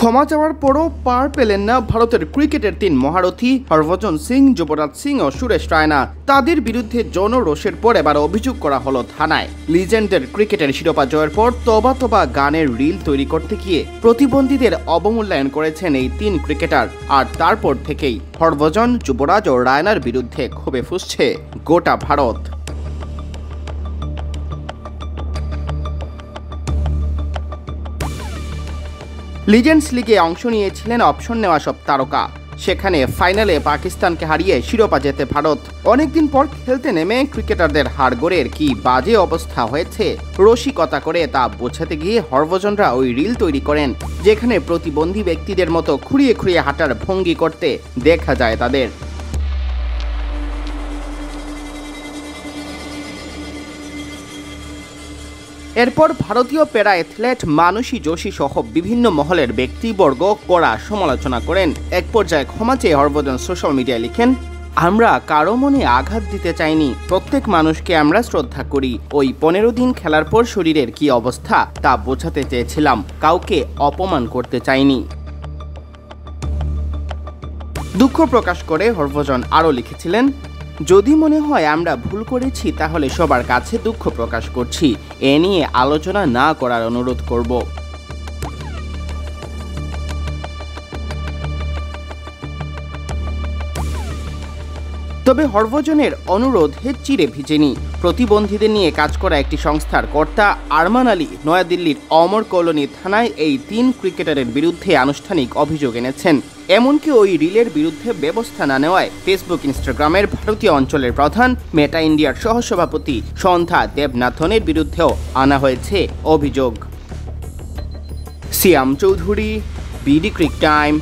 ক্ষমা চাওয়ার পরও পার পেলেন না ভারতের ক্রিকেটের তিন মহারথী হরভজন সিং, যুবরাজ সিং ও সুরেশ রায়না। তাদের বিরুদ্ধে জনরোষের পর এবার অভিযোগ করা হলো থানায়। লিজেন্ডের ক্রিকেটের শিরোপা জয়ের পর তবা তবা গানের রিল তৈরি করতে গিয়ে প্রতিবন্ধীদের অবমূল্যায়ন করেছেন এই তিন ক্রিকেটার। আর তারপর থেকেই হরভজন, যুবরাজ ও রায়নার বিরুদ্ধে ক্ষোভে ফুঁসছে গোটা ভারত। লিজেন্ডস লিগে অংশ নিয়েছিলেন অপশন নেওয়া সব তারকা। সেখানে ফাইনালে পাকিস্তানকে হারিয়ে শিরোপা জেতে ভারত। অনেকদিন পর খেলতে নেমে ক্রিকেটারদের হাড়গোড়ের কি বাজে অবস্থা হয়েছে রসিকতা করে তা বোঝাতে গিয়ে হরভজনরা ওই রিল তৈরি করেন, যেখানে প্রতিবন্ধী ব্যক্তিদের মতো খুঁড়িয়ে খুঁড়িয়ে হাঁটার ভঙ্গি করতে দেখা যায় তাদের। এরপর ভারতীয় প্যারা অ্যাথলেট মানসী যোশী সহ বিভিন্ন মহলের ব্যক্তিবর্গ কড়া সমালোচনা করেন। এক পর্যায়ে ক্ষমা চেয়ে হরভজন সোশ্যাল মিডিয়ায় লিখেন, আমরা কারো মনে আঘাত দিতে চাইনি, প্রত্যেক মানুষকে আমরা শ্রদ্ধা করি। ওই 15 দিন খেলার পর শরীরের কি অবস্থা তা বোঝাতে চেয়েছিলাম, কাউকে অপমান করতে চাইনি। দুঃখ প্রকাশ করে হরভজন আরও লিখেছিলেন, যদি মনে হয় আমরা ভুল করেছি তাহলে সবার কাছে দুঃখ প্রকাশ করছি, এ নিয়ে আলোচনা না করার অনুরোধ করব। তবে হরভজনের অনুরোধে চিড়ে ভিজেনি। প্রতিবন্ধীদের নিয়ে কাজ করা একটি সংস্থার কর্তা আরমান আলী নয়াদিল্লির অমর কলোনি থানায় এই তিন ক্রিকেটারের বিরুদ্ধে আনুষ্ঠানিক অভিযোগ এনেছেন। এমনকি ওই রিলের বিরুদ্ধে ব্যবস্থা না নেওয়ায় ফেসবুক, ইনস্টাগ্রামের ভারতীয় অঞ্চলের প্রধান, মেটা ইন্ডিয়ার সহসভাপতি সন্ধ্যা দেবনাথনের বিরুদ্ধেও আনা হয়েছে অভিযোগ। সিয়াম চৌধুরী, বিডি ক্রিক টাইম।